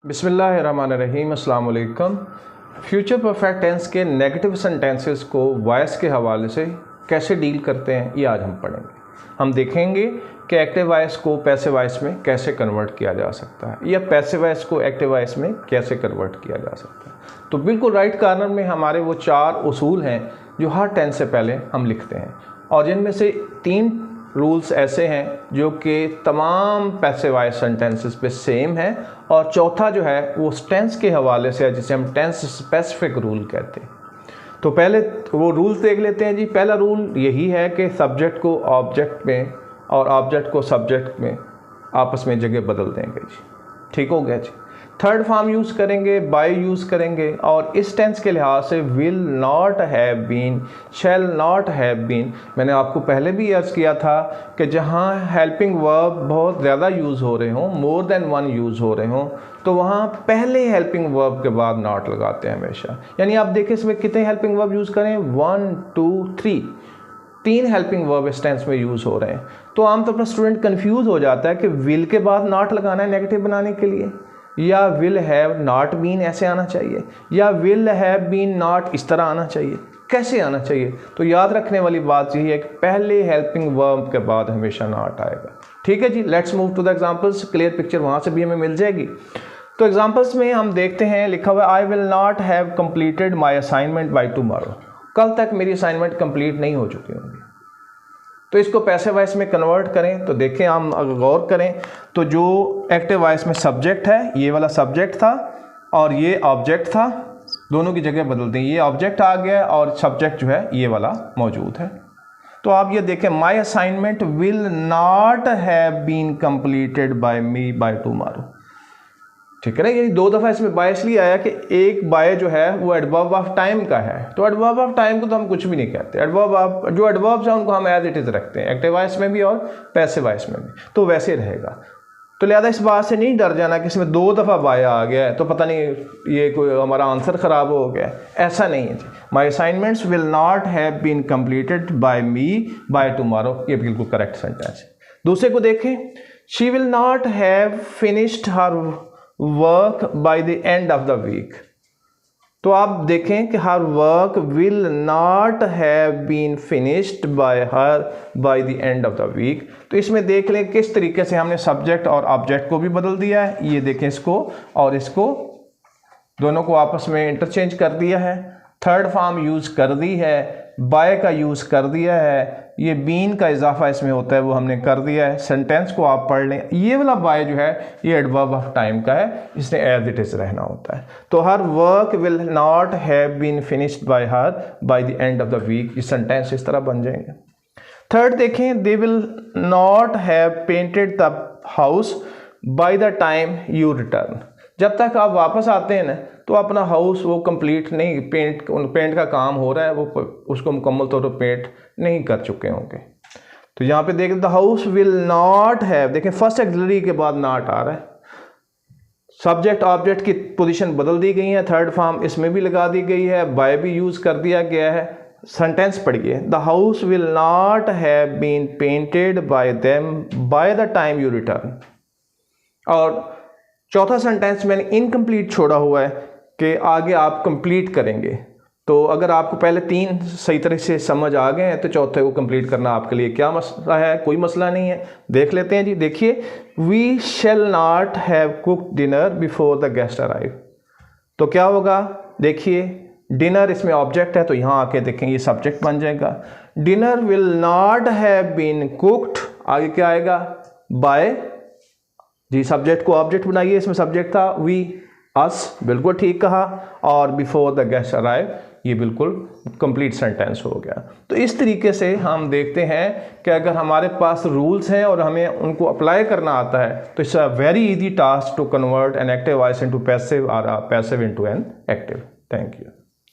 बिस्मिल्लाहिर्रहमानिर्रहीम, अस्सलाम वालेकुम। फ्यूचर परफेक्ट टेंस के नेगेटिव सेंटेंसेस को वॉइस के हवाले से कैसे डील करते हैं ये आज हम पढ़ेंगे। हम देखेंगे कि एक्टिव वॉइस को पैसिव वॉइस में कैसे कन्वर्ट किया जा सकता है या पैसिव वॉइस को एक्टिव वॉइस में कैसे कन्वर्ट किया जा सकता है। तो बिल्कुल राइट कॉर्नर में हमारे वो 4 उसूल हैं जो हर टेंस से पहले हम लिखते हैं और जिनमें से 3 रूल्स ऐसे हैं जो कि तमाम पैसिव वॉइस सेंटेंसेस पे सेम है और चौथा जो है वो टेंस के हवाले से है जिसे हम टेंस स्पेसिफिक रूल कहते हैं। तो पहले वो रूल्स देख लेते हैं जी। पहला रूल यही है कि सब्जेक्ट को ऑब्जेक्ट में और ऑब्जेक्ट को सब्जेक्ट में आपस में जगह बदल देंगे जी। ठीक हो गया जी। थर्ड फॉर्म यूज़ करेंगे, बाय यूज़ करेंगे और इस टेंस के लिहाज से will not have been, shall not have been. मैंने आपको पहले भी अर्ज़ किया था कि जहाँ हेल्पिंग वर्ब बहुत ज़्यादा यूज़ हो रहे हों, मोर देन वन यूज़ हो रहे हों, तो वहाँ पहले हेल्पिंग वर्ब के बाद नॉट लगाते हैं हमेशा। यानी आप देखें इसमें कितने हेल्पिंग वर्ब यूज़ करें, 1 2 3 हेल्पिंग वर्ब इस टेंस में यूज़ हो रहे हैं। तो आमतौर पर स्टूडेंट कन्फ्यूज़ हो जाता है कि विल के बाद नॉट लगाना है नेगेटिव बनाने के लिए, या विल हैव नॉट बीन ऐसे आना चाहिए, या विल हैव बीन नॉट इस तरह आना चाहिए, कैसे आना चाहिए। तो याद रखने वाली बात यही है कि पहले हेल्पिंग वर्ब के बाद हमेशा नॉट आएगा। ठीक है जी। Let's move to the examples. Clear picture वहाँ से भी हमें मिल जाएगी। तो एग्जांपल्स में हम देखते हैं, लिखा हुआ I will not have completed my assignment by tomorrow. कल तक मेरी असाइनमेंट कंप्लीट नहीं हो चुकी होंगी। तो इसको पैसिव वॉइस में कन्वर्ट करें तो देखें, हम अगर गौर करें तो जो एक्टिव वॉइस में सब्जेक्ट है, ये वाला सब्जेक्ट था और ये ऑब्जेक्ट था, दोनों की जगह बदल दें। ये ऑब्जेक्ट आ गया और सब्जेक्ट जो है ये वाला मौजूद है। तो आप ये देखें, my assignment will not have been completed by me by tomorrow. ठीक है ना। ये 2 दफ़ा इसमें बाय इसलिए आया कि एक बाय जो है वो एडवर्ब ऑफ टाइम का है। तो एडवर्ब ऑफ टाइम को तो हम कुछ भी नहीं कहते। जो एडवर्ब्स हैं उनको हम एज इट इज़ रखते हैं, एक्टिव वॉइस में भी और पैसिव वॉइस में भी, तो वैसे रहेगा। तो लिहाजा इस बात से नहीं डर जाना कि इसमें 2 दफ़ा बाय आ गया है तो पता नहीं ये कोई हमारा आंसर ख़राब हो गया। ऐसा नहीं है जी। My assignments will not have been completed by me by tomorrow, ये बिल्कुल करेक्ट सेंटेंस है। दूसरे को देखें, she will not have finished her work by the end of the week. तो आप देखें कि her work will not have been finished by her by the end of the week. तो इसमें देख लें किस तरीके से हमने सब्जेक्ट और ऑब्जेक्ट को भी बदल दिया है। ये देखें, इसको और इसको दोनों को आपस में इंटरचेंज कर दिया है। थर्ड फॉर्म यूज़ कर दी है, बाय का यूज़ कर दिया है, ये बीन का इजाफा इसमें होता है वो हमने कर दिया है। सेंटेंस को आप पढ़ लें, ये वाला बाय जो है ये एडवर्ब ऑफ टाइम का है, इसने एज इट इज़ रहना होता है। तो her work will not have been finished by her by the end of the week, ये सेंटेंस इस तरह बन जाएंगे। थर्ड देखें, they will not have painted the house by the time you return. जब तक आप वापस आते हैं ना तो अपना हाउस वो कंप्लीट नहीं, पेंट का काम हो रहा है, वो उसको मुकम्मल तौर पर पेंट नहीं कर चुके होंगे। तो यहाँ पे देखें, the house will not have, देखें फर्स्ट एक्सिलरी के बाद नॉट आ रहा है। सब्जेक्ट ऑब्जेक्ट की पोजीशन बदल दी गई है, थर्ड फॉर्म इसमें भी लगा दी गई है, बाय भी यूज़ कर दिया गया है। सेंटेंस पढ़िए, the house will not have been painted by them by the time you return. और चौथा सेंटेंस मैंने इनकम्प्लीट छोड़ा हुआ है कि आगे आप कंप्लीट करेंगे। तो अगर आपको पहले 3 सही तरह से समझ आ गए हैं तो चौथे को कंप्लीट करना आपके लिए क्या मसला है, कोई मसला नहीं है। देख लेते हैं जी। देखिए, we shall not have cooked dinner before the guest arrive. तो क्या होगा, देखिए डिनर इसमें ऑब्जेक्ट है तो यहाँ आके देखें ये सब्जेक्ट बन जाएगा। Dinner will not have been cooked, आगे क्या आएगा, बाय जी। सब्जेक्ट को ऑब्जेक्ट बनाइए, इसमें सब्जेक्ट था वी, अस, बिल्कुल ठीक कहा। और बिफोर द गेस्ट अराइव, ये बिल्कुल कंप्लीट सेंटेंस हो गया। तो इस तरीके से हम देखते हैं कि अगर हमारे पास रूल्स हैं और हमें उनको अप्लाई करना आता है तो it's a very easy task to convert an active voice into passive और passive into an active. Thank you.